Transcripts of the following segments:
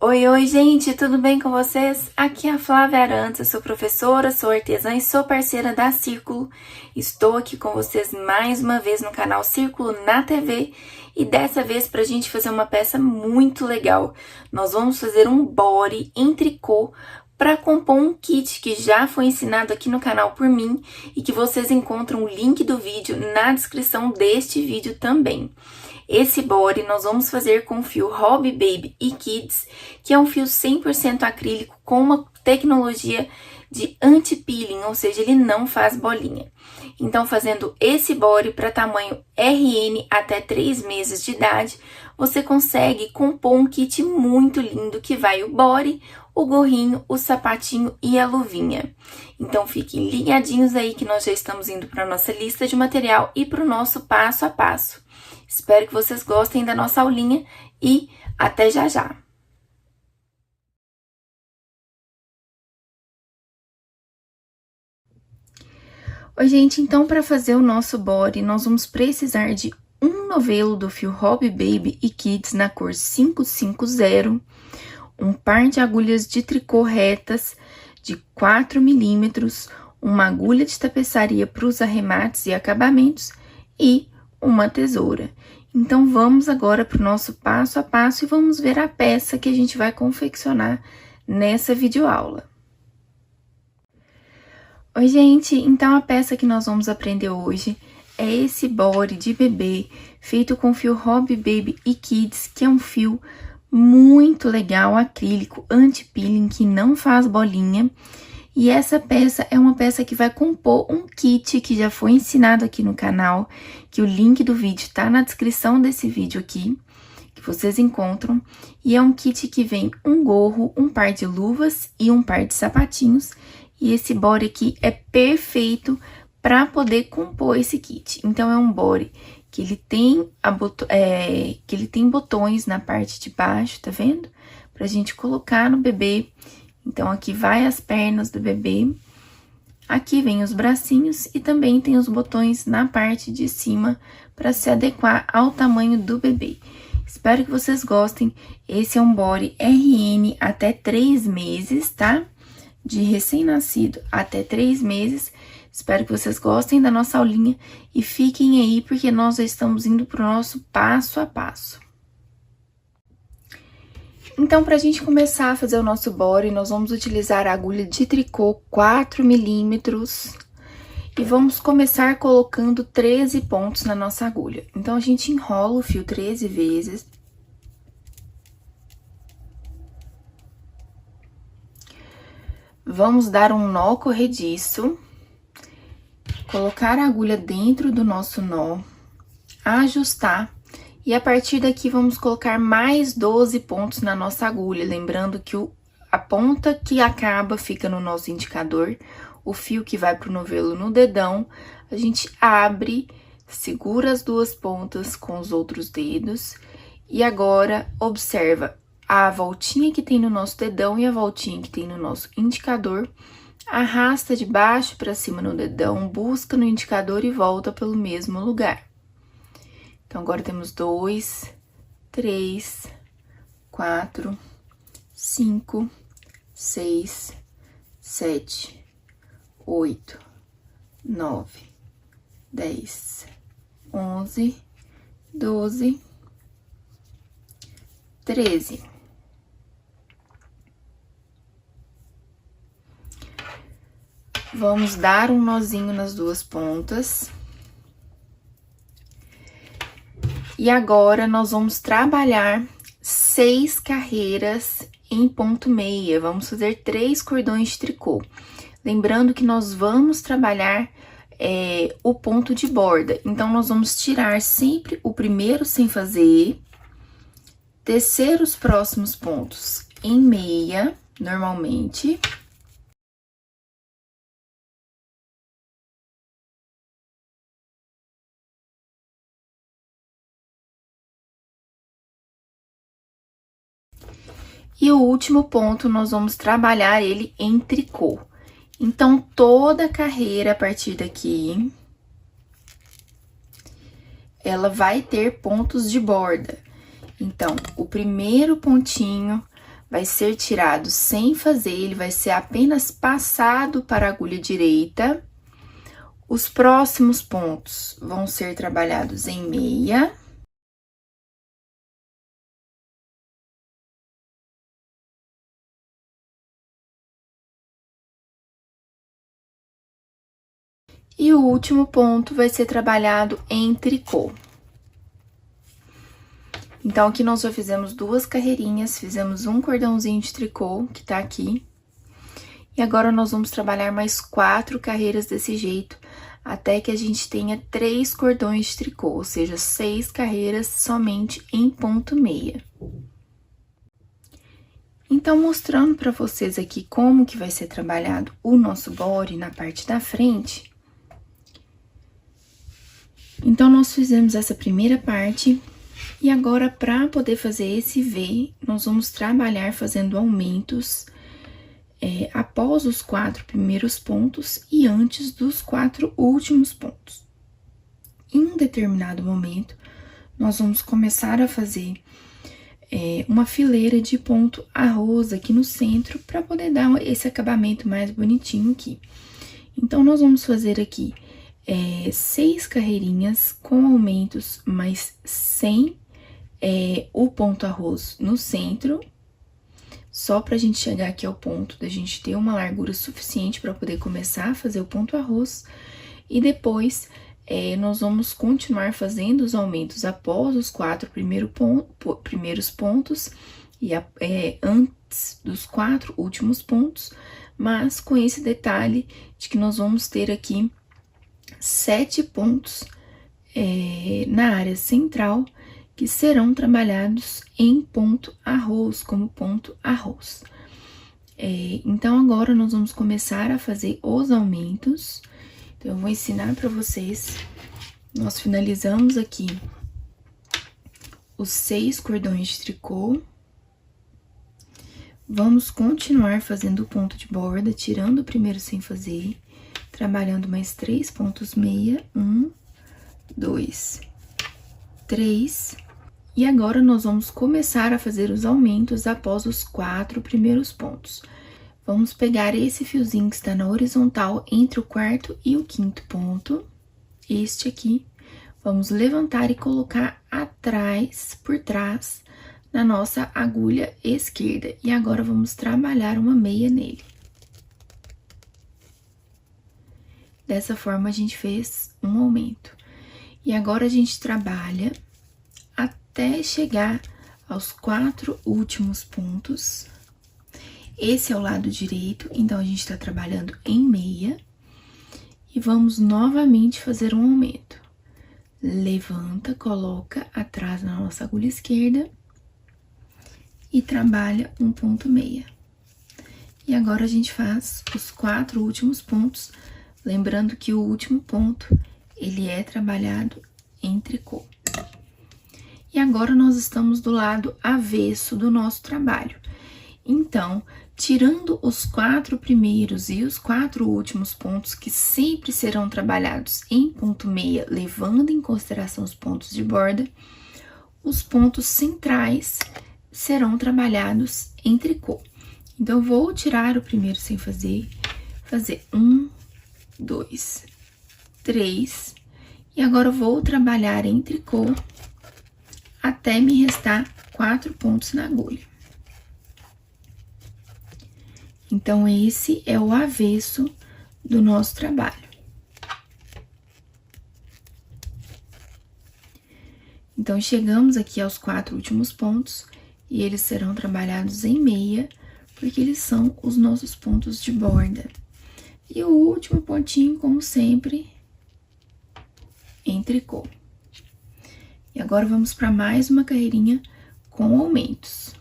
Oi, oi, gente, tudo bem com vocês? Aqui é a Flávia Arantes, sou professora, sou artesã e sou parceira da Círculo. Estou aqui com vocês mais uma vez no canal Círculo na TV e dessa vez para a gente fazer uma peça muito legal. Nós vamos fazer um body em tricô para compor um kit que já foi ensinado aqui no canal por mim e que vocês encontram o link do vídeo na descrição deste vídeo também. Esse body nós vamos fazer com o fio Hobby Baby e Kids, que é um fio 100% acrílico com uma tecnologia de anti-peeling, ou seja, ele não faz bolinha. Então, fazendo esse body para tamanho RN até 3 meses de idade, você consegue compor um kit muito lindo que vai o body, o gorrinho, o sapatinho e a luvinha. Então, fiquem ligadinhos aí que nós já estamos indo para a nossa lista de material e para o nosso passo a passo. Espero que vocês gostem da nossa aulinha e até já já! Oi, gente, então para fazer o nosso body, nós vamos precisar de um novelo do fio Hobby Baby e Kids na cor 550, um par de agulhas de tricô retas de 4 milímetros, uma agulha de tapeçaria para os arremates e acabamentos e uma tesoura. Então, vamos agora para o nosso passo a passo e vamos ver a peça que a gente vai confeccionar nessa videoaula. Oi, gente! Então, a peça que nós vamos aprender hoje é esse body de bebê feito com fio Hobby Baby e Kids, que é um fio muito legal, acrílico, anti-peeling, que não faz bolinha. E essa peça é uma peça que vai compor um kit que já foi ensinado aqui no canal, que o link do vídeo tá na descrição desse vídeo aqui, que vocês encontram. E é um kit que vem um gorro, um par de luvas e um par de sapatinhos. E esse body aqui é perfeito para poder compor esse kit. Então, é um body que ele tem, botões na parte de baixo, tá vendo? Pra gente colocar no bebê. Então, aqui vai as pernas do bebê, aqui vem os bracinhos e também tem os botões na parte de cima para se adequar ao tamanho do bebê. Espero que vocês gostem. Esse é um body RN até 3 meses, tá? De recém-nascido até 3 meses. Espero que vocês gostem da nossa aulinha e fiquem aí porque nós já estamos indo para o nosso passo a passo. Então, pra gente começar a fazer o nosso body, nós vamos utilizar a agulha de tricô 4 milímetros e vamos começar colocando 13 pontos na nossa agulha. Então, a gente enrola o fio 13 vezes. Vamos dar um nó corrediço, colocar a agulha dentro do nosso nó, ajustar. E a partir daqui, vamos colocar mais 12 pontos na nossa agulha, lembrando que a ponta que acaba fica no nosso indicador, o fio que vai pro novelo no dedão, a gente abre, segura as duas pontas com os outros dedos, e agora, observa a voltinha que tem no nosso dedão e a voltinha que tem no nosso indicador, arrasta de baixo para cima no dedão, busca no indicador e volta pelo mesmo lugar. Então, agora temos 2, 3, 4, 5, 6, 7, 8, 9, 10, 11, 12, 13. Vamos dar um nozinho nas duas pontas. E agora, nós vamos trabalhar 6 carreiras em ponto meia. Vamos fazer 3 cordões de tricô. Lembrando que nós vamos trabalhar o ponto de borda. Então, nós vamos tirar sempre o primeiro sem fazer, tecer os próximos pontos em meia, normalmente. E o último ponto, nós vamos trabalhar ele em tricô. Então, toda a carreira a partir daqui, ela vai ter pontos de borda. Então, o primeiro pontinho vai ser tirado sem fazer, ele vai ser apenas passado para a agulha direita. Os próximos pontos vão ser trabalhados em meia. E o último ponto vai ser trabalhado em tricô. Então, aqui nós já fizemos 2 carreirinhas, fizemos um cordãozinho de tricô, que tá aqui. E agora, nós vamos trabalhar mais 4 carreiras desse jeito, até que a gente tenha 3 cordões de tricô, ou seja, 6 carreiras somente em ponto meia. Então, mostrando pra vocês aqui como que vai ser trabalhado o nosso body na parte da frente. Então, nós fizemos essa primeira parte. E agora, para poder fazer esse V, nós vamos trabalhar fazendo aumentos após os 4 primeiros pontos e antes dos 4 últimos pontos. Em um determinado momento, nós vamos começar a fazer uma fileira de ponto arroz aqui no centro, para poder dar esse acabamento mais bonitinho aqui. Então, nós vamos fazer aqui 6 carreirinhas com aumentos, mas sem o ponto arroz no centro, só pra gente chegar aqui ao ponto da gente ter uma largura suficiente para poder começar a fazer o ponto arroz. E depois, nós vamos continuar fazendo os aumentos após os 4 primeiros pontos e antes dos 4 últimos pontos, mas com esse detalhe de que nós vamos ter aqui 7 pontos na área central, que serão trabalhados em ponto arroz, como ponto arroz. Então, agora nós vamos começar a fazer os aumentos. Então, eu vou ensinar para vocês. Nós finalizamos aqui os 6 cordões de tricô. Vamos continuar fazendo o ponto de borda, tirando o primeiro sem fazer, trabalhando mais 3 pontos meia. 1, 2, 3. E agora, nós vamos começar a fazer os aumentos após os 4 primeiros pontos. Vamos pegar esse fiozinho que está na horizontal entre o 4º e o 5º ponto, este aqui, vamos levantar e colocar atrás, por trás, na nossa agulha esquerda. E agora, vamos trabalhar uma meia nele. Dessa forma, a gente fez um aumento. E agora, a gente trabalha até chegar aos 4 últimos pontos. Esse é o lado direito, então a gente tá trabalhando em meia. E vamos novamente fazer um aumento. Levanta, coloca atrás na nossa agulha esquerda e trabalha um ponto meia. E agora, a gente faz os 4 últimos pontos, lembrando que o último ponto, ele é trabalhado em tricô. E agora, nós estamos do lado avesso do nosso trabalho. Então, tirando os 4 primeiros e os 4 últimos pontos, que sempre serão trabalhados em ponto meia, levando em consideração os pontos de borda, os pontos centrais serão trabalhados em tricô. Então, eu vou tirar o primeiro sem fazer 1, 2, 3, e agora eu vou trabalhar em tricô até me restar 4 pontos na agulha. Então, esse é o avesso do nosso trabalho. Então, chegamos aqui aos 4 últimos pontos, e eles serão trabalhados em meia, porque eles são os nossos pontos de borda. E o último pontinho, como sempre, em tricô. E agora, vamos para mais uma carreirinha com aumentos.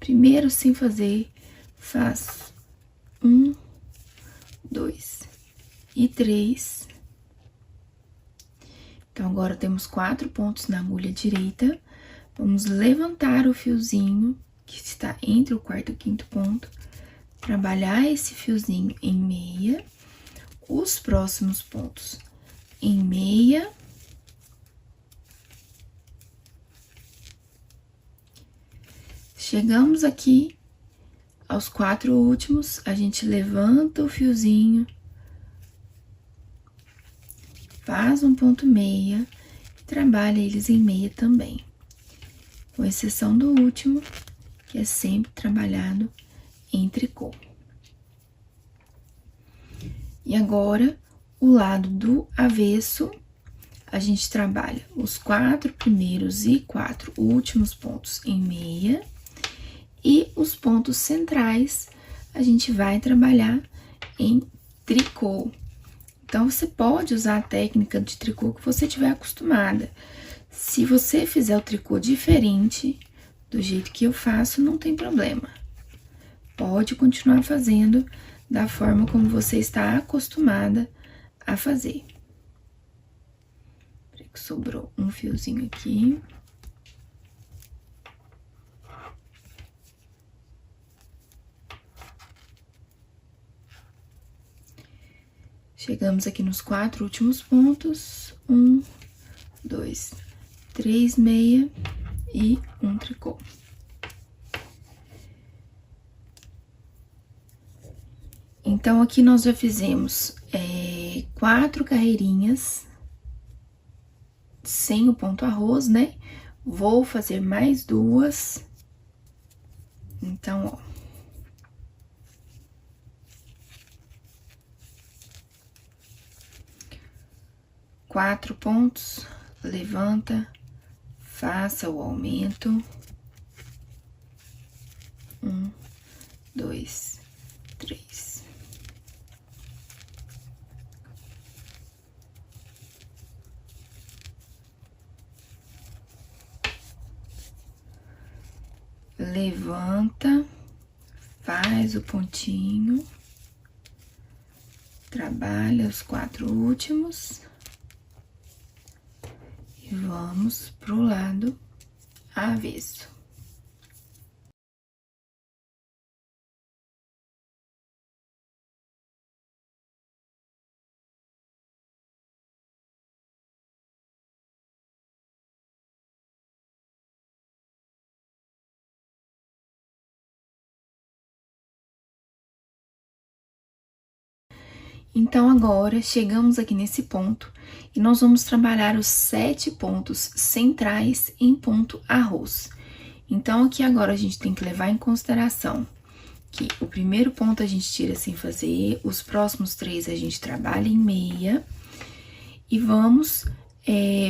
Primeiro, sem fazer, faço 1, 2 e 3. Então, agora temos 4 pontos na agulha direita. Vamos levantar o fiozinho que está entre o 4º e o 5º ponto, trabalhar esse fiozinho em meia, os próximos pontos em meia. Chegamos aqui aos 4 últimos, a gente levanta o fiozinho, faz um ponto meia e trabalha eles em meia também. Com exceção do último, que é sempre trabalhado em tricô. E agora, o lado do avesso, a gente trabalha os 4 primeiros e 4 últimos pontos em meia. E os pontos centrais, a gente vai trabalhar em tricô. Então, você pode usar a técnica de tricô que você tiver acostumada. Se você fizer o tricô diferente, do jeito que eu faço, não tem problema. Pode continuar fazendo da forma como você está acostumada a fazer. Peraí que sobrou um fiozinho aqui. Chegamos aqui nos 4 últimos pontos, 1, 2, 3 meia e um tricô. Então, aqui nós já fizemos 4 carreirinhas sem o ponto arroz, né? Vou fazer mais 2. Então, ó. Quatro pontos, levanta, faça o aumento. 1, 2, 3. Levanta, faz o pontinho, trabalha os 4 últimos. E vamos pro lado avesso. Então, agora, chegamos aqui nesse ponto e nós vamos trabalhar os 7 pontos centrais em ponto arroz. Então, aqui agora a gente tem que levar em consideração que o primeiro ponto a gente tira sem fazer, os próximos 3 a gente trabalha em meia. E vamos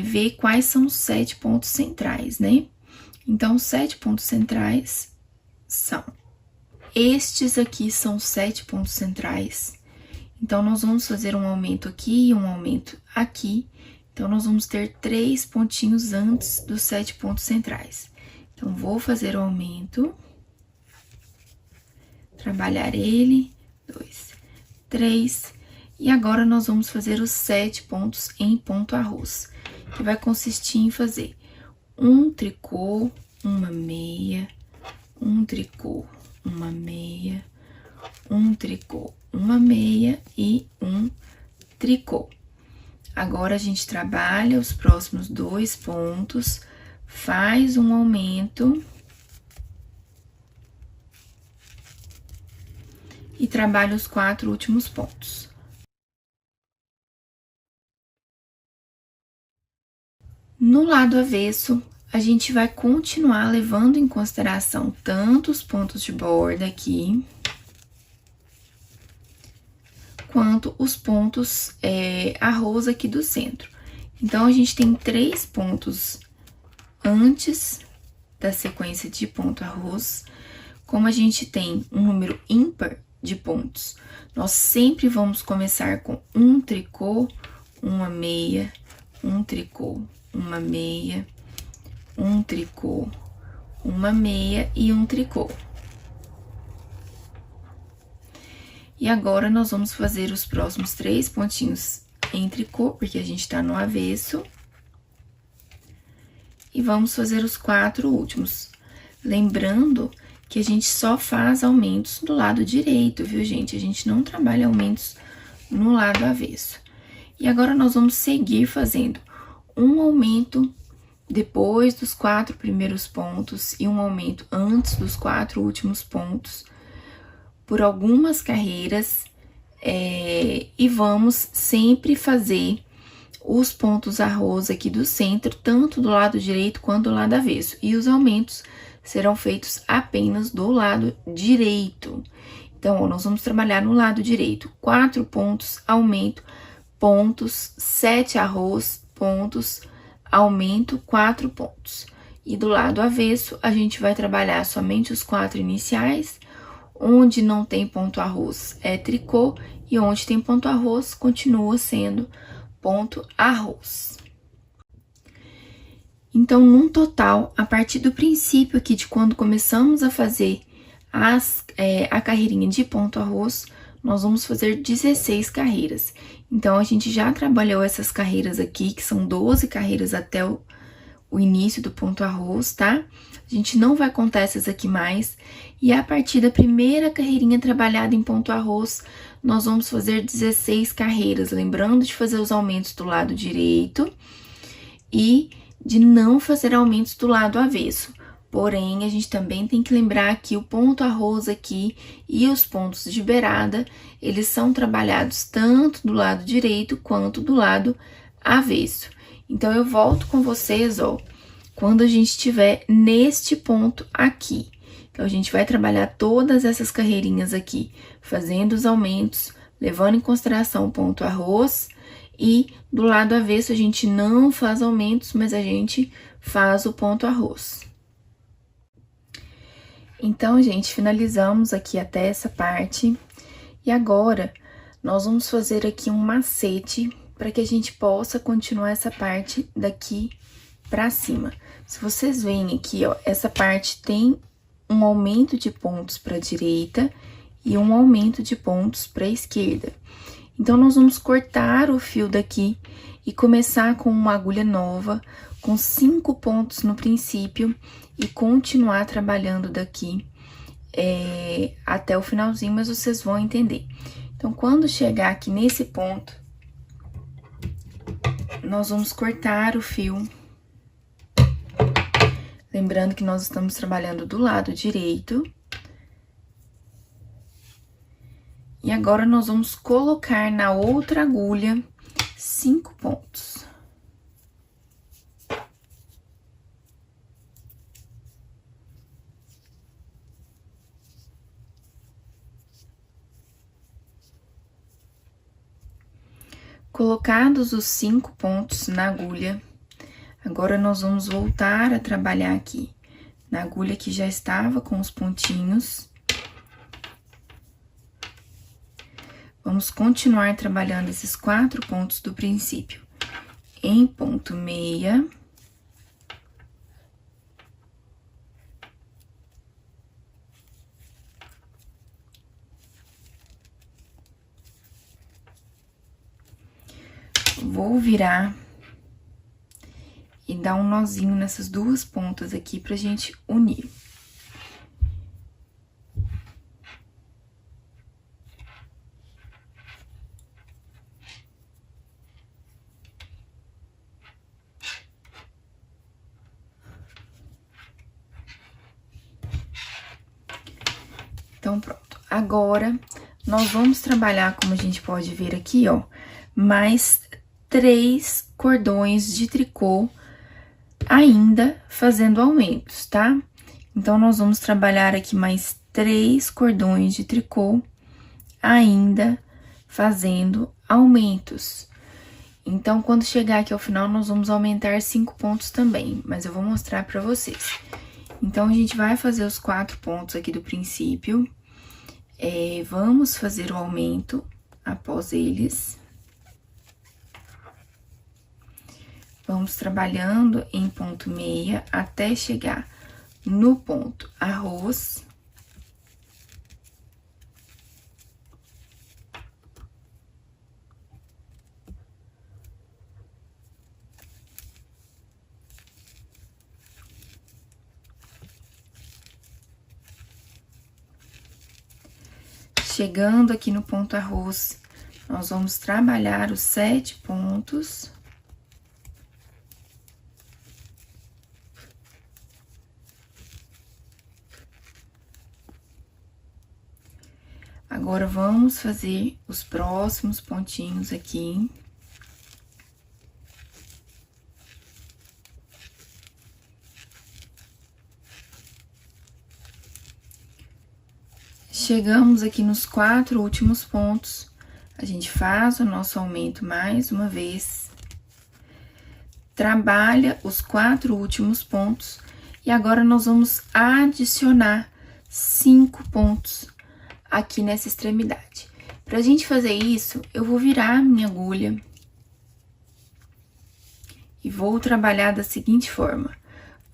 ver quais são os 7 pontos centrais, né? Então, os 7 pontos centrais são... Estes aqui são os 7 pontos centrais. Então, nós vamos fazer um aumento aqui e um aumento aqui. Então, nós vamos ter 3 pontinhos antes dos 7 pontos centrais. Então, vou fazer o aumento. Trabalhar ele. 2, 3. E agora, nós vamos fazer os 7 pontos em ponto arroz. Que vai consistir em fazer um tricô, uma meia, um tricô, uma meia, um tricô, uma meia e um tricô. Agora, a gente trabalha os próximos 2 pontos, faz um aumento e trabalha os 4 últimos pontos. No lado avesso, a gente vai continuar levando em consideração tanto os pontos de borda aqui, quanto os pontos arroz aqui do centro. Então, a gente tem 3 pontos antes da sequência de ponto arroz. Como a gente tem um número ímpar de pontos, nós sempre vamos começar com um tricô, uma meia, um tricô, uma meia, um tricô, uma meia e um tricô. E agora, nós vamos fazer os próximos 3 pontinhos em tricô, porque a gente tá no avesso. E vamos fazer os 4 últimos. Lembrando que a gente só faz aumentos do lado direito, viu, gente? A gente não trabalha aumentos no lado avesso. E agora, nós vamos seguir fazendo um aumento depois dos 4 primeiros pontos e um aumento antes dos 4 últimos pontos por algumas carreiras, e vamos sempre fazer os pontos arroz aqui do centro, tanto do lado direito quanto do lado avesso. E os aumentos serão feitos apenas do lado direito. Então, ó, nós vamos trabalhar no lado direito. 4 pontos, aumento, pontos, 7 arroz, pontos, aumento, 4 pontos. E do lado avesso, a gente vai trabalhar somente os 4 iniciais. Onde não tem ponto arroz é tricô, e onde tem ponto arroz continua sendo ponto arroz. Então, num total, a partir do princípio aqui de quando começamos a fazer a carreirinha de ponto arroz, nós vamos fazer 16 carreiras. Então, a gente já trabalhou essas carreiras aqui, que são 12 carreiras até o início do ponto arroz, tá? A gente não vai contar essas aqui mais. E a partir da primeira carreirinha trabalhada em ponto arroz, nós vamos fazer 16 carreiras. Lembrando de fazer os aumentos do lado direito e de não fazer aumentos do lado avesso. Porém, a gente também tem que lembrar que o ponto arroz aqui e os pontos de beirada, eles são trabalhados tanto do lado direito quanto do lado avesso. Então, eu volto com vocês, ó, quando a gente estiver neste ponto aqui. Então, a gente vai trabalhar todas essas carreirinhas aqui, fazendo os aumentos, levando em consideração o ponto arroz, e do lado avesso a gente não faz aumentos, mas a gente faz o ponto arroz. Então, gente, finalizamos aqui até essa parte. E agora, nós vamos fazer aqui um macete para que a gente possa continuar essa parte daqui pra cima. Se vocês veem aqui, ó, essa parte tem um aumento de pontos pra direita e um aumento de pontos pra esquerda. Então, nós vamos cortar o fio daqui e começar com uma agulha nova, com 5 pontos no princípio, e continuar trabalhando daqui até o finalzinho, mas vocês vão entender. Então, quando chegar aqui nesse ponto, nós vamos cortar o fio. Lembrando que nós estamos trabalhando do lado direito. E agora, nós vamos colocar na outra agulha 5 pontos. Colocados os 5 pontos na agulha, agora nós vamos voltar a trabalhar aqui na agulha que já estava com os pontinhos. Vamos continuar trabalhando esses 4 pontos do princípio em ponto meia. Vou virar e dar um nozinho nessas 2 pontas aqui pra gente unir. Então, pronto. Agora, nós vamos trabalhar, como a gente pode ver aqui, ó, mais 3 cordões de tricô ainda fazendo aumentos, tá? Então, nós vamos trabalhar aqui mais 3 cordões de tricô ainda fazendo aumentos. Então, quando chegar aqui ao final, nós vamos aumentar 5 pontos também, mas eu vou mostrar pra vocês. Então, a gente vai fazer os 4 pontos aqui do princípio, vamos fazer o aumento após eles. Vamos trabalhando em ponto meia até chegar no ponto arroz. Chegando aqui no ponto arroz, nós vamos trabalhar os 7 pontos. Agora, vamos fazer os próximos pontinhos aqui. Chegamos aqui nos 4 últimos pontos, a gente faz o nosso aumento mais uma vez, trabalha os 4 últimos pontos, e agora nós vamos adicionar 5 pontos aqui nessa extremidade. Pra gente fazer isso, eu vou virar a minha agulha e vou trabalhar da seguinte forma: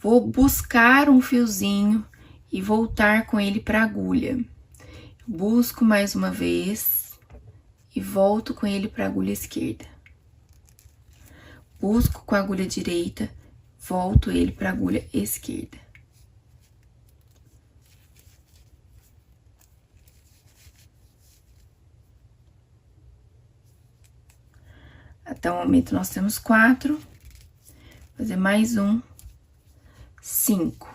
vou buscar um fiozinho e voltar com ele pra agulha. Busco mais uma vez e volto com ele para a agulha esquerda. Busco com a agulha direita, volto ele para a agulha esquerda. Até o momento nós temos 4. Fazer mais um, 5.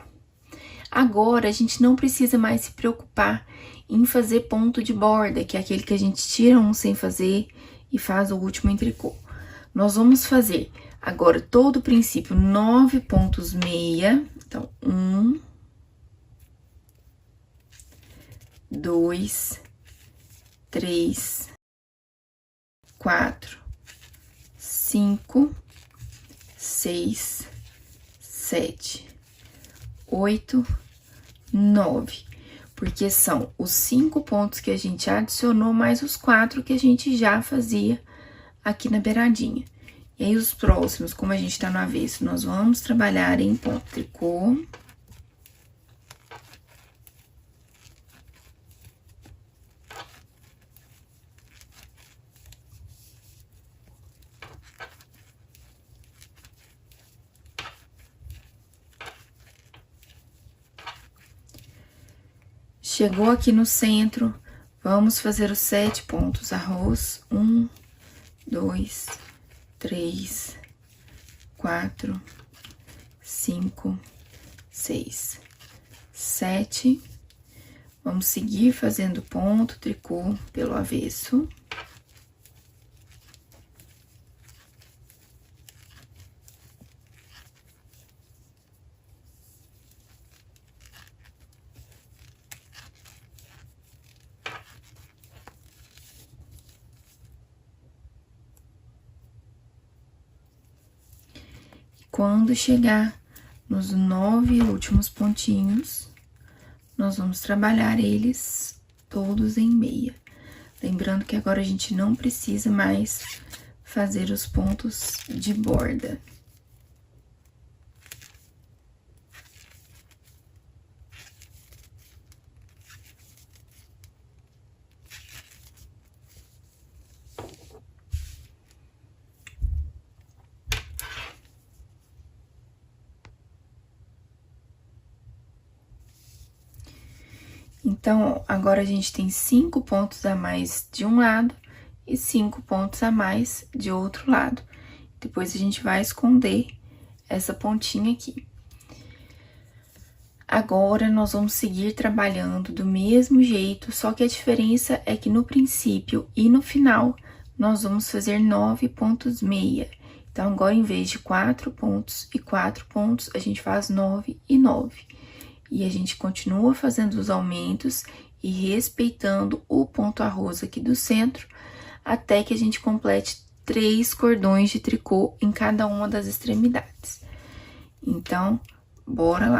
Agora, a gente não precisa mais se preocupar em fazer ponto de borda, que é aquele que a gente tira um sem fazer e faz o último em tricô. Nós vamos fazer agora todo o princípio 9 pontos meia. Então, 1, 2, 3, 4, 5, 6, 7, 8, 9. Porque são os 5 pontos que a gente adicionou, mais os 4 que a gente já fazia aqui na beiradinha. E aí, os próximos, como a gente tá no avesso, nós vamos trabalhar em ponto tricô. Chegou aqui no centro, vamos fazer os 7 pontos arroz. 1, 2, 3, 4, 5, 6, 7. Vamos seguir fazendo ponto tricô pelo avesso. Quando chegar nos 9 últimos pontinhos, nós vamos trabalhar eles todos em meia. Lembrando que agora a gente não precisa mais fazer os pontos de borda. Então, agora a gente tem 5 pontos a mais de um lado e 5 pontos a mais de outro lado. Depois, a gente vai esconder essa pontinha aqui. Agora, nós vamos seguir trabalhando do mesmo jeito, só que a diferença é que no princípio e no final, nós vamos fazer 9 pontos meia. Então, agora, em vez de 4 pontos e 4 pontos, a gente faz 9 e 9. E a gente continua fazendo os aumentos e respeitando o ponto arroz aqui do centro, até que a gente complete 3 cordões de tricô em cada uma das extremidades. Então, bora lá.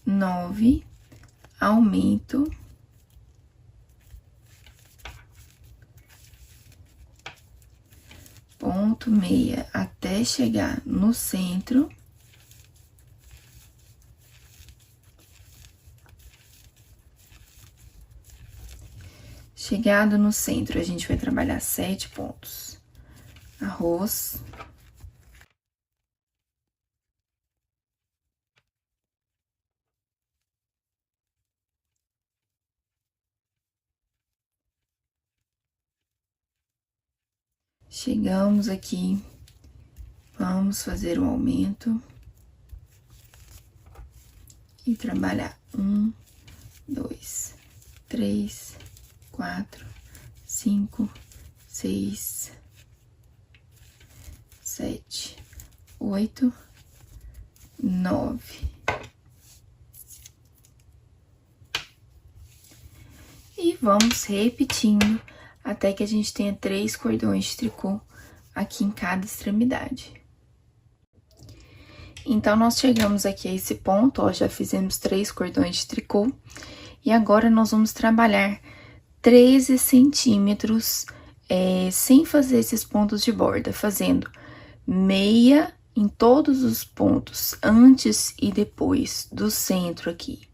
Nove, aumento. Ponto meia até chegar no centro. Chegado no centro, a gente vai trabalhar 7 pontos. Arroz. Chegamos aqui, vamos fazer um aumento e trabalhar 1, 2, 3, 4, 5, 6, 7, 8, 9. E vamos repetindo até que a gente tenha 3 cordões de tricô aqui em cada extremidade. Então, nós chegamos aqui a esse ponto, ó, já fizemos 3 cordões de tricô. E agora, nós vamos trabalhar 13 centímetros, sem fazer esses pontos de borda, fazendo meia em todos os pontos, antes e depois do centro aqui,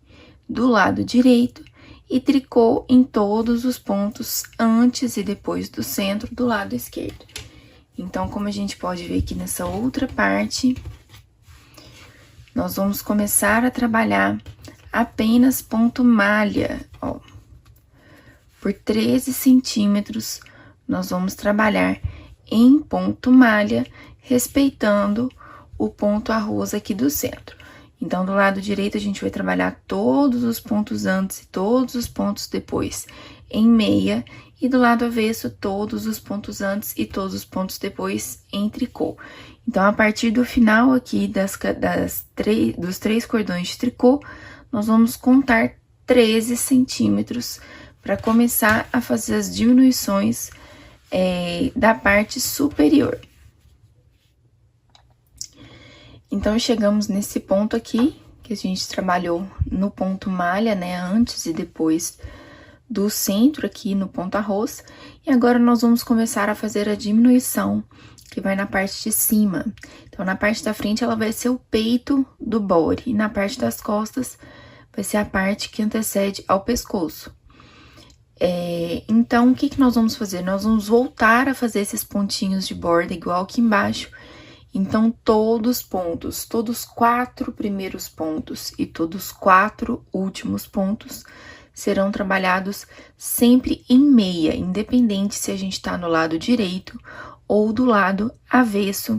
do lado direito, e tricô em todos os pontos, antes e depois do centro, do lado esquerdo. Então, como a gente pode ver aqui nessa outra parte, nós vamos começar a trabalhar apenas ponto malha, ó. Por 13 centímetros, nós vamos trabalhar em ponto malha, respeitando o ponto arroz aqui do centro. Então, do lado direito, a gente vai trabalhar todos os pontos antes e todos os pontos depois em meia, e do lado avesso, todos os pontos antes e todos os pontos depois em tricô. Então, a partir do final aqui dos 3 cordões de tricô, nós vamos contar 13 centímetros para começar a fazer as diminuições da parte superior. Então, chegamos nesse ponto aqui, que a gente trabalhou no ponto malha, né, antes e depois do centro aqui no ponto arroz. E agora, nós vamos começar a fazer a diminuição, que vai na parte de cima. Então, na parte da frente, ela vai ser o peito do body, e na parte das costas, vai ser a parte que antecede ao pescoço. Então, o que que nós vamos fazer? Nós vamos voltar a fazer esses pontinhos de borda igual aqui embaixo. Então, todos os pontos, todos os 4 primeiros pontos e todos os 4 últimos pontos serão trabalhados sempre em meia, independente se a gente tá no lado direito ou do lado avesso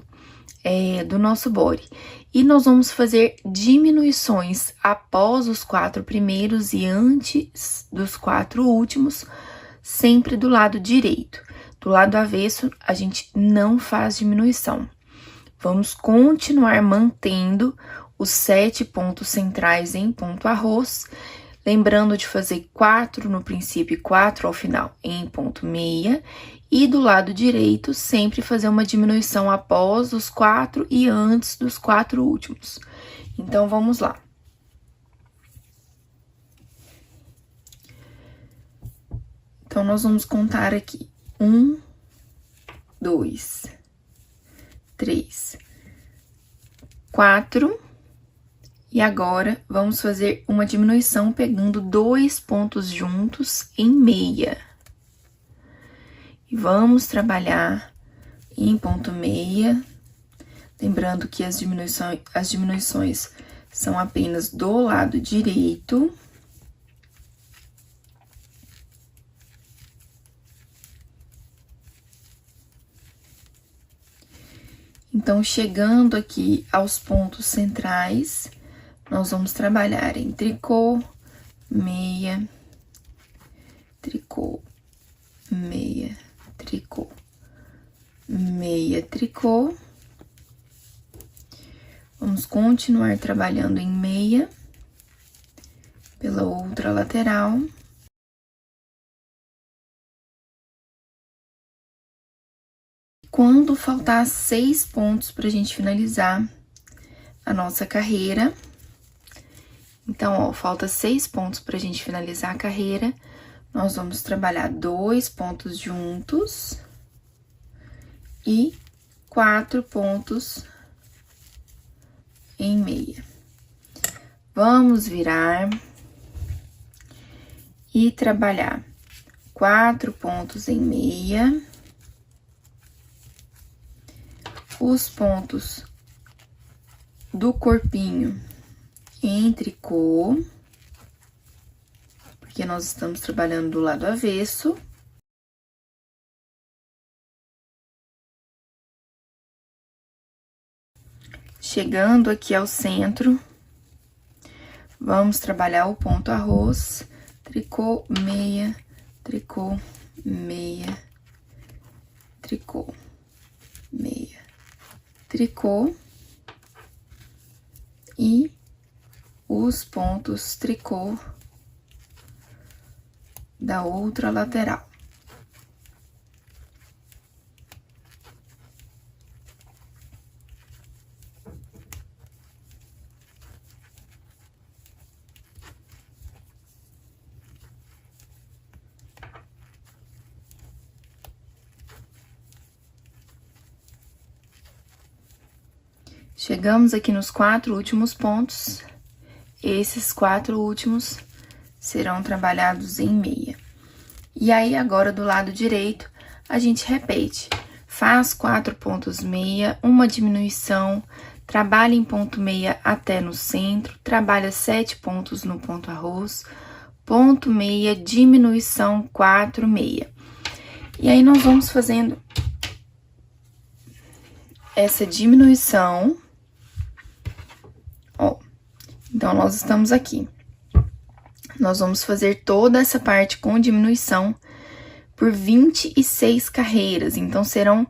do nosso body. E nós vamos fazer diminuições após os 4 primeiros e antes dos 4 últimos, sempre do lado direito. Do lado avesso, a gente não faz diminuição. Vamos continuar mantendo os 7 pontos centrais em ponto arroz, lembrando de fazer 4 no princípio e 4 ao final em ponto meia, e do lado direito, sempre fazer uma diminuição após os 4 e antes dos 4 últimos. Então, vamos lá. Então, nós vamos contar aqui 1, 2, 3, 4, e agora vamos fazer uma diminuição pegando 2 pontos juntos em meia. E vamos trabalhar em ponto meia, lembrando que as diminuições são apenas do lado direito. Então, chegando aqui aos pontos centrais, nós vamos trabalhar em tricô, meia, tricô, meia, tricô, meia, tricô. Vamos continuar trabalhando em meia pela outra lateral. Quando faltar 6 pontos pra gente finalizar a nossa carreira, então, ó, falta 6 pontos pra gente finalizar a carreira, nós vamos trabalhar 2 pontos juntos e 4 pontos em meia. Vamos virar e trabalhar 4 pontos em meia. Os pontos do corpinho em tricô, porque nós estamos trabalhando do lado avesso. Chegando aqui ao centro, vamos trabalhar o ponto arroz, tricô, meia, tricô, meia, tricô, meia, tricô e os pontos tricô da outra lateral. Chegamos aqui nos 4 últimos pontos. Esses 4 últimos serão trabalhados em meia. E aí, agora, do lado direito, a gente repete. Faz 4 pontos meia, uma diminuição, trabalha em ponto meia até no centro, trabalha 7 pontos no ponto arroz, ponto meia, diminuição, 4 meia. E aí, nós vamos fazendo essa diminuição. Ó, então, nós estamos aqui. Nós vamos fazer toda essa parte com diminuição por 26 carreiras. Então, serão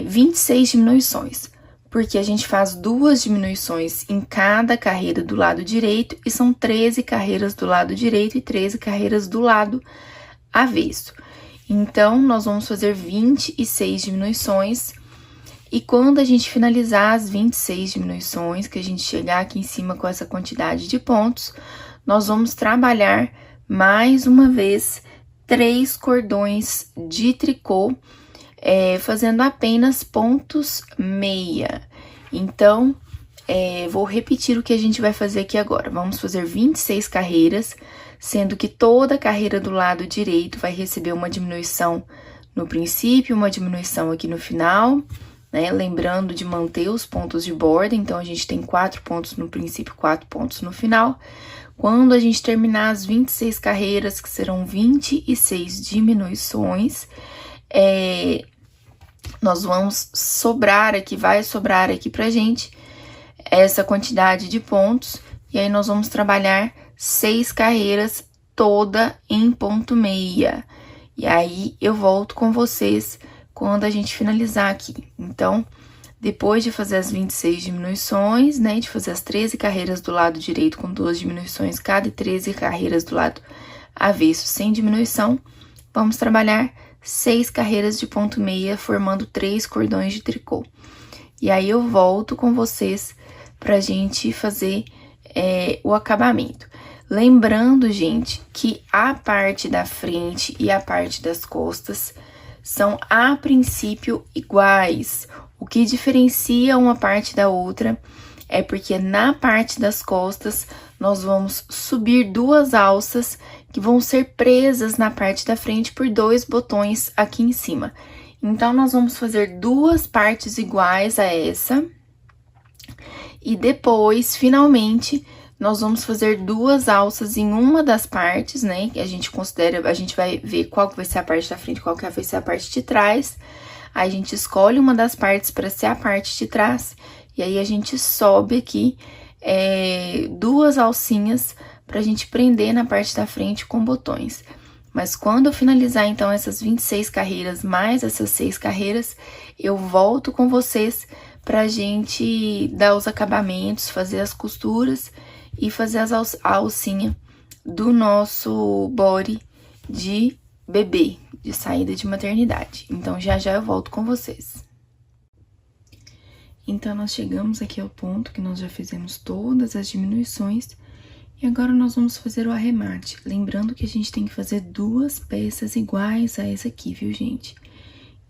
26 diminuições. Porque a gente faz 2 diminuições em cada carreira do lado direito. E são 13 carreiras do lado direito e 13 carreiras do lado avesso. Então, nós vamos fazer 26 diminuições. E quando a gente finalizar as 26 diminuições, que a gente chegar aqui em cima com essa quantidade de pontos, nós vamos trabalhar mais uma vez 3 cordões de tricô, fazendo apenas pontos meia. Então, vou repetir o que a gente vai fazer aqui agora. Vamos fazer 26 carreiras, sendo que toda carreira do lado direito vai receber uma diminuição no princípio, uma diminuição aqui no final, né? Lembrando de manter os pontos de borda, então a gente tem 4 pontos no princípio, 4 pontos no final. Quando a gente terminar as 26 carreiras, que serão 26 diminuições, nós vamos sobrar aqui, vai sobrar aqui pra gente essa quantidade de pontos, e aí nós vamos trabalhar 6 carreiras toda em ponto meia. E aí eu volto com vocês quando a gente finalizar aqui. Então, depois de fazer as 26 diminuições, né, de fazer as 13 carreiras do lado direito com 2 diminuições cada e 13 carreiras do lado avesso sem diminuição, vamos trabalhar 6 carreiras de ponto meia, formando 3 cordões de tricô. E aí eu volto com vocês pra gente fazer o acabamento. Lembrando, gente, que a parte da frente e a parte das costas são, a princípio, iguais. O que diferencia uma parte da outra é porque na parte das costas nós vamos subir 2 alças que vão ser presas na parte da frente por 2 botões aqui em cima. Então, nós vamos fazer 2 partes iguais a essa. E depois, finalmente, nós vamos fazer 2 alças em uma das partes, né? Que a gente considera, a gente vai ver qual que vai ser a parte da frente, qual que vai ser a parte de trás. Aí, a gente escolhe uma das partes para ser a parte de trás. E aí, a gente sobe aqui 2 alcinhas pra gente prender na parte da frente com botões. Mas quando eu finalizar, então, essas 26 carreiras mais essas 6 carreiras, eu volto com vocês pra gente dar os acabamentos, fazer as costuras e fazer a alcinha do nosso body de bebê, de saída de maternidade. Então, já já eu volto com vocês. Então, nós chegamos aqui ao ponto que nós já fizemos todas as diminuições. E agora, nós vamos fazer o arremate. Lembrando que a gente tem que fazer 2 peças iguais a essa aqui, viu, gente?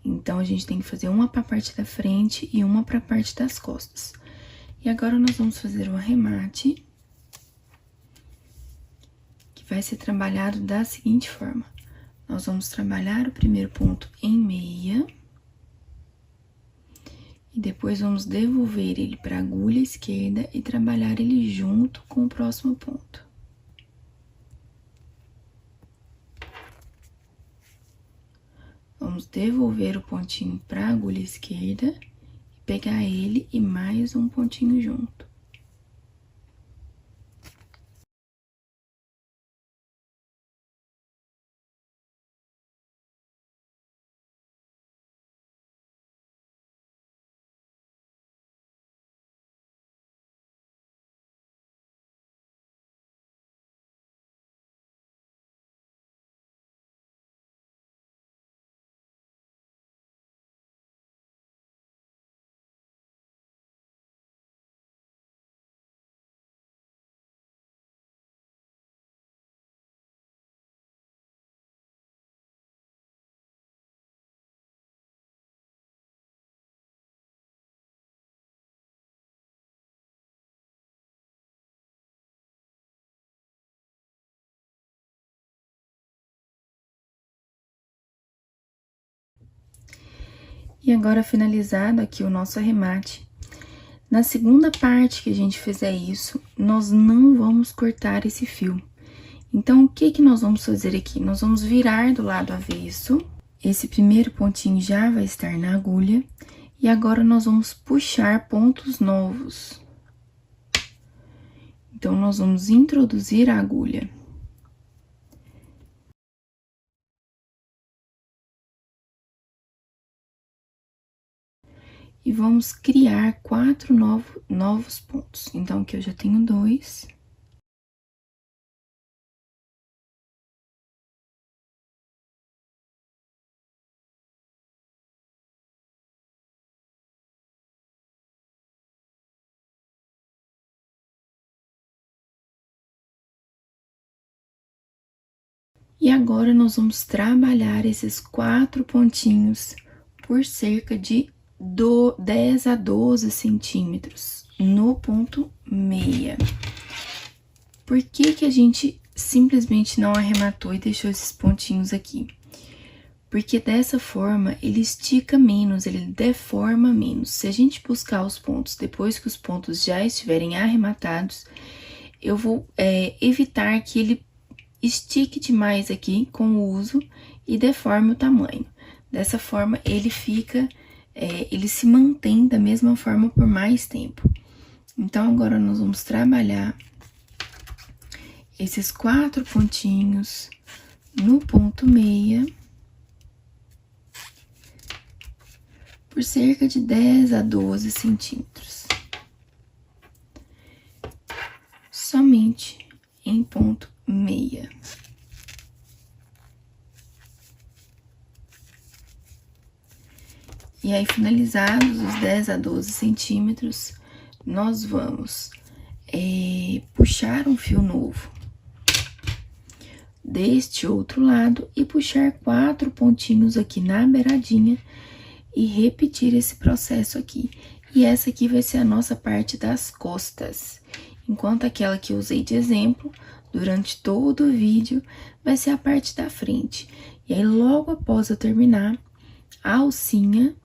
Então, a gente tem que fazer uma para a parte da frente e uma para a parte das costas. E agora, nós vamos fazer o arremate, que vai ser trabalhado da seguinte forma. Nós vamos trabalhar o primeiro ponto em meia. E depois, vamos devolver ele para a agulha esquerda e trabalhar ele junto com o próximo ponto. Vamos devolver o pontinho para a agulha esquerda e pegar ele e mais um pontinho junto. E agora, finalizado aqui o nosso arremate, na segunda parte que a gente fizer isso, nós não vamos cortar esse fio. Então, o que que nós vamos fazer aqui? Nós vamos virar do lado avesso. Esse primeiro pontinho já vai estar na agulha. E agora, nós vamos puxar pontos novos. Então, nós vamos introduzir a agulha. E vamos criar 4 novos pontos. Então, aqui eu já tenho 2. E agora, nós vamos trabalhar esses 4 pontinhos por cerca de 10 a 12 centímetros no ponto meia. Por que que a gente simplesmente não arrematou e deixou esses pontinhos aqui? Porque dessa forma, ele estica menos, ele deforma menos. Se a gente buscar os pontos depois que os pontos já estiverem arrematados, eu vou evitar que ele estique demais aqui com o uso e deforme o tamanho. Dessa forma, ele se mantém da mesma forma por mais tempo. Então, agora nós vamos trabalhar esses 4 pontinhos no ponto meia por cerca de 10 a 12 centímetros. Somente em ponto meia. E aí, finalizados os 10 a 12 centímetros, nós vamos puxar um fio novo deste outro lado e puxar 4 pontinhos aqui na beiradinha e repetir esse processo aqui. E essa aqui vai ser a nossa parte das costas, enquanto aquela que eu usei de exemplo durante todo o vídeo vai ser a parte da frente. E aí, logo após eu terminar a alcinha,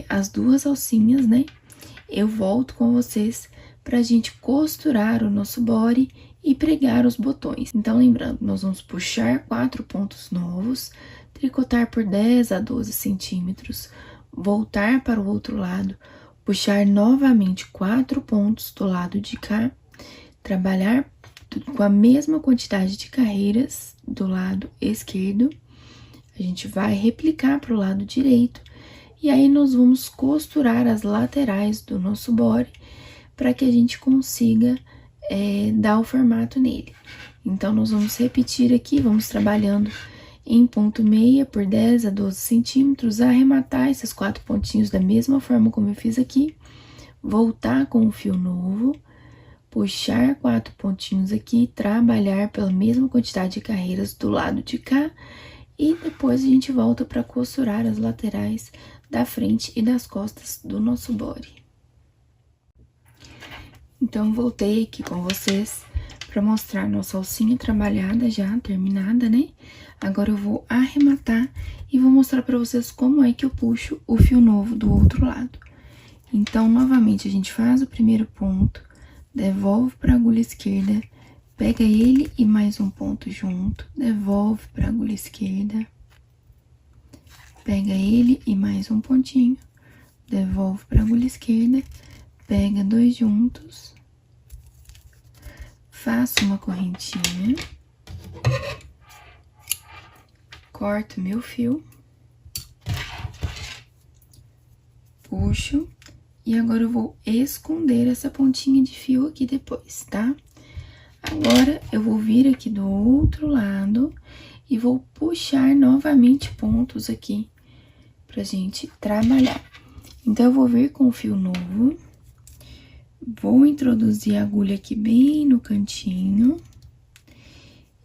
as 2 alcinhas, né? Eu volto com vocês pra gente costurar o nosso body e pregar os botões. Então, lembrando, nós vamos puxar 4 pontos novos, tricotar por 10 a 12 centímetros, voltar para o outro lado, puxar novamente 4 pontos do lado de cá, trabalhar com a mesma quantidade de carreiras do lado esquerdo. A gente vai replicar para o lado direito e aí nós vamos costurar as laterais do nosso body para que a gente consiga dar o formato nele. Então, nós vamos repetir aqui, vamos trabalhando em ponto meia por 10 a 12 centímetros, arrematar esses 4 pontinhos da mesma forma como eu fiz aqui, voltar com um fio novo, puxar 4 pontinhos aqui, trabalhar pela mesma quantidade de carreiras do lado de cá, e depois a gente volta para costurar as laterais da frente e das costas do nosso body. Então, voltei aqui com vocês para mostrar nossa alcinha trabalhada já, terminada, né? Agora eu vou arrematar e vou mostrar para vocês como é que eu puxo o fio novo do outro lado. Então, novamente, a gente faz o primeiro ponto, devolve para a agulha esquerda, pega ele e mais um ponto junto, devolve para a agulha esquerda, pega ele e mais um pontinho, devolve para a agulha esquerda, pega 2 juntos, faço uma correntinha, corto meu fio, puxo, e agora eu vou esconder essa pontinha de fio aqui depois, tá? Agora, eu vou vir aqui do outro lado e vou puxar novamente pontos aqui pra gente trabalhar. Então, eu vou vir com o fio novo, vou introduzir a agulha aqui bem no cantinho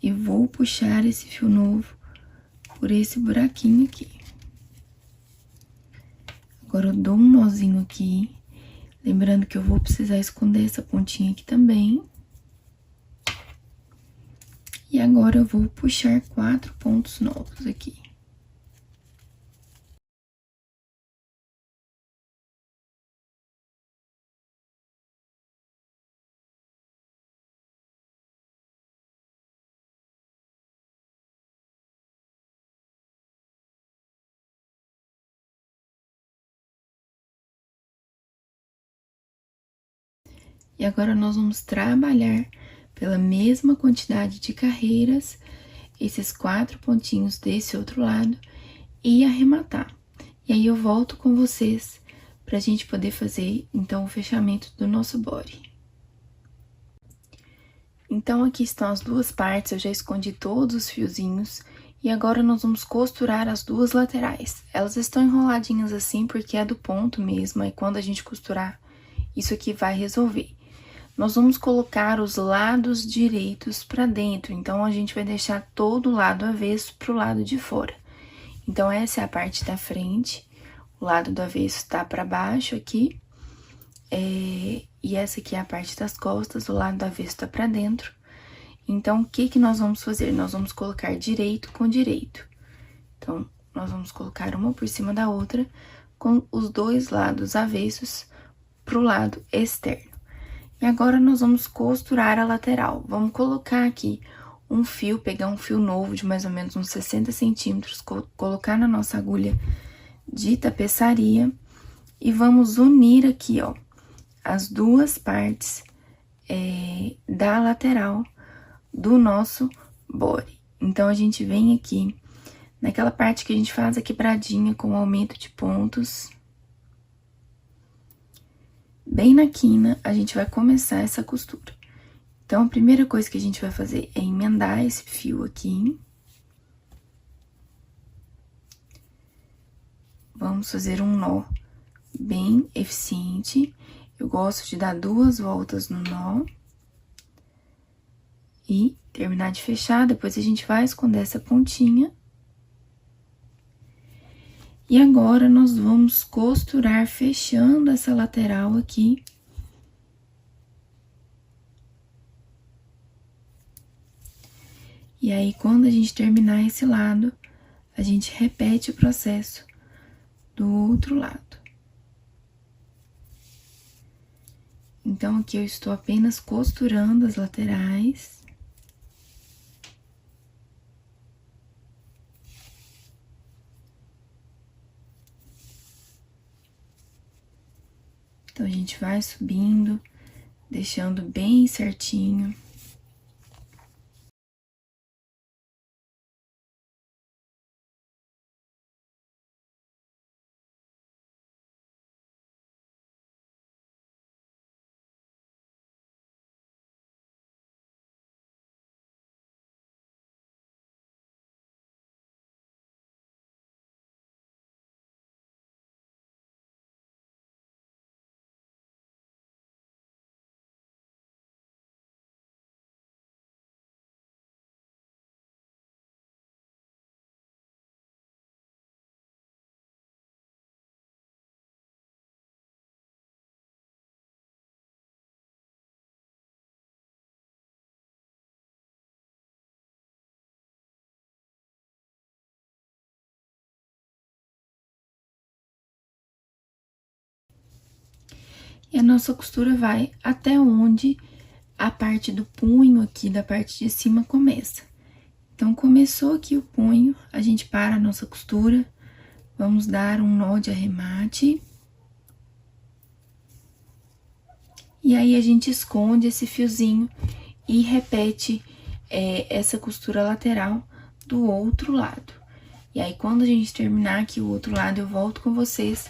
e vou puxar esse fio novo por esse buraquinho aqui. Agora, eu dou um nozinho aqui, lembrando que eu vou precisar esconder essa pontinha aqui também. E agora, eu vou puxar 4 pontos novos aqui. E agora, nós vamos trabalhar pela mesma quantidade de carreiras, esses 4 pontinhos desse outro lado, e arrematar. E aí, eu volto com vocês pra gente poder fazer, então, o fechamento do nosso body. Então, aqui estão as duas partes, eu já escondi todos os fiozinhos, e agora nós vamos costurar as duas laterais. Elas estão enroladinhas assim porque é do ponto mesmo, e quando a gente costurar, isso aqui vai resolver. Nós vamos colocar os lados direitos pra dentro, então, a gente vai deixar todo o lado avesso pro lado de fora. Então, essa é a parte da frente, o lado do avesso tá pra baixo aqui, e essa aqui é a parte das costas, o lado do avesso tá pra dentro. Então, o que que nós vamos fazer? Nós vamos colocar direito com direito. Então, nós vamos colocar uma por cima da outra, com os dois lados avessos pro lado externo. E agora, nós vamos costurar a lateral. Vamos colocar aqui um fio, pegar um fio novo de mais ou menos uns 60 centímetros, colocar na nossa agulha de tapeçaria e vamos unir aqui, ó, as duas partes da lateral do nosso body. Então, a gente vem aqui naquela parte que a gente faz a quebradinha com o aumento de pontos. Bem na quina, a gente vai começar essa costura. Então, a primeira coisa que a gente vai fazer é emendar esse fio aqui. Vamos fazer um nó bem eficiente. Eu gosto de dar 2 voltas no nó. E terminar de fechar, depois a gente vai esconder essa pontinha. E agora, nós vamos costurar fechando essa lateral aqui. E aí, quando a gente terminar esse lado, a gente repete o processo do outro lado. Então, aqui eu estou apenas costurando as laterais. Então, a gente vai subindo, deixando bem certinho. E a nossa costura vai até onde a parte do punho aqui, da parte de cima, começa. Então, começou aqui o punho, a gente para a nossa costura, vamos dar um nó de arremate. E aí, a gente esconde esse fiozinho e repete essa costura lateral do outro lado. E aí, quando a gente terminar aqui o outro lado, eu volto com vocês,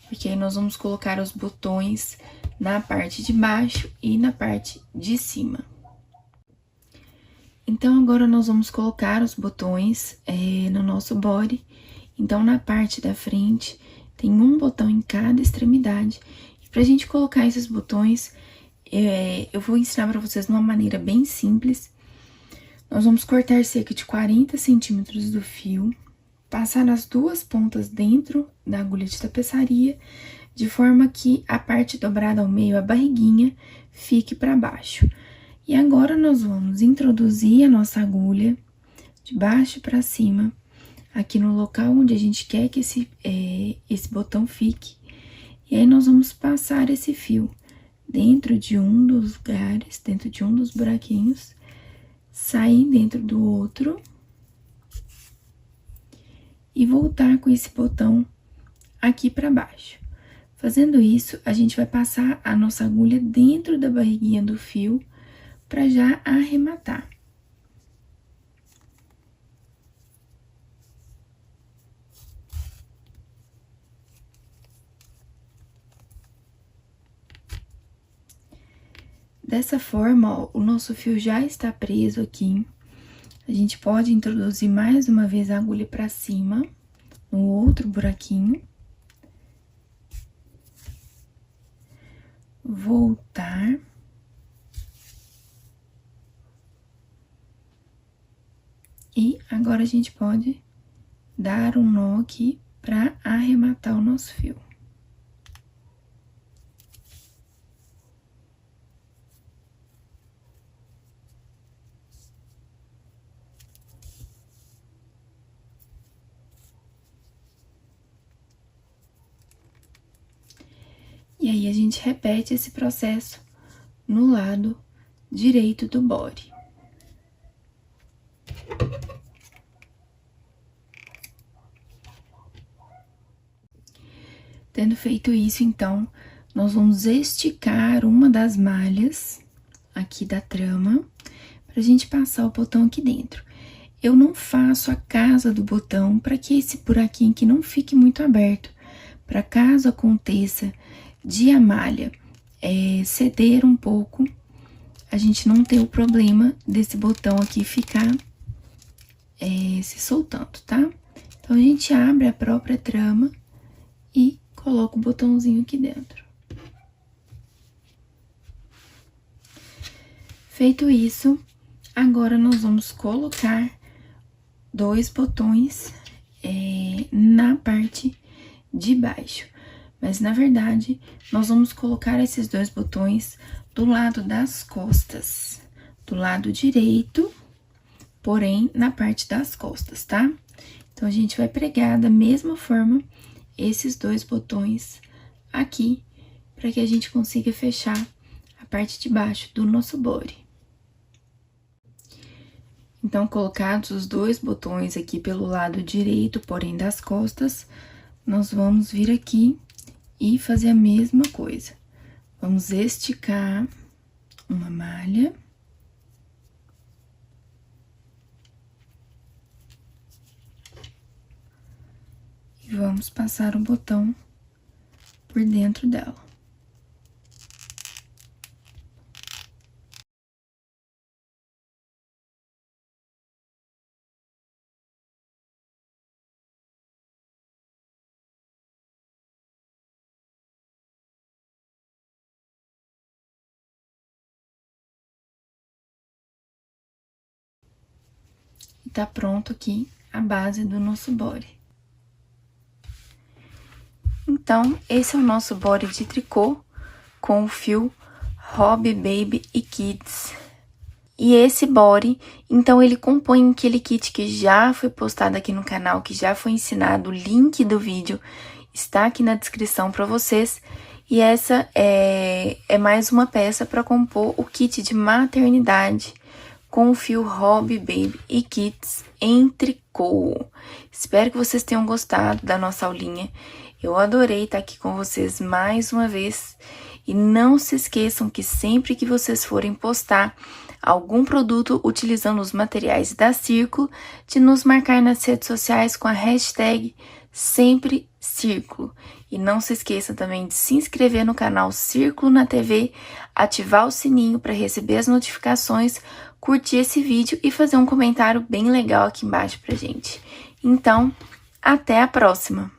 porque aí nós vamos colocar os botões na parte de baixo e na parte de cima. Então, agora nós vamos colocar os botões no nosso body. Então, na parte da frente, tem um botão em cada extremidade. E pra gente colocar esses botões, eu vou ensinar pra vocês de uma maneira bem simples. Nós vamos cortar cerca de 40 centímetros do fio, passar nas duas pontas dentro da agulha de tapeçaria, de forma que a parte dobrada ao meio, a barriguinha, fique pra baixo. E agora, nós vamos introduzir a nossa agulha de baixo pra cima, aqui no local onde a gente quer que esse botão fique. E aí, nós vamos passar esse fio dentro de um dos lugares, dentro de um dos buraquinhos, sair dentro do outro e voltar com esse botão aqui pra baixo. Fazendo isso, a gente vai passar a nossa agulha dentro da barriguinha do fio para já arrematar. Dessa forma, ó, o nosso fio já está preso aqui. A gente pode introduzir mais uma vez a agulha para cima, no outro buraquinho. Voltar. E agora, a gente pode dar um nó aqui para arrematar o nosso fio. E aí, a gente repete esse processo no lado direito do body. Tendo feito isso, então, nós vamos esticar uma das malhas aqui da trama, pra gente passar o botão aqui dentro. Eu não faço a casa do botão para que esse buraquinho aqui não fique muito aberto, para caso aconteça de a malha ceder um pouco, a gente não ter o problema desse botão aqui ficar se soltando, tá? Então, a gente abre a própria trama e coloca o botãozinho aqui dentro. Feito isso, agora nós vamos colocar 2 botões na parte de baixo. Mas, na verdade, nós vamos colocar esses 2 botões do lado das costas, do lado direito, porém, na parte das costas, tá? Então, a gente vai pregar da mesma forma esses 2 botões aqui, para que a gente consiga fechar a parte de baixo do nosso body. Então, colocados os 2 botões aqui pelo lado direito, porém das costas, nós vamos vir aqui e fazer a mesma coisa. Vamos esticar uma malha. E vamos passar o botão por dentro dela. E tá pronto aqui a base do nosso body. Então, esse é o nosso body de tricô com o fio Hobby Baby e Kids. E esse body, então, ele compõe aquele kit que já foi postado aqui no canal, que já foi ensinado. O link do vídeo está aqui na descrição para vocês. E essa é mais uma peça para compor o kit de maternidade com o fio Hobby Baby e Kids em tricô. Espero que vocês tenham gostado da nossa aulinha. Eu adorei estar aqui com vocês mais uma vez. E não se esqueçam que sempre que vocês forem postar algum produto utilizando os materiais da Círculo, de nos marcar nas redes sociais com a hashtag Sempre Círculo. E não se esqueça também de se inscrever no canal Círculo na TV, ativar o sininho para receber as notificações, curtir esse vídeo e fazer um comentário bem legal aqui embaixo pra gente. Então, até a próxima!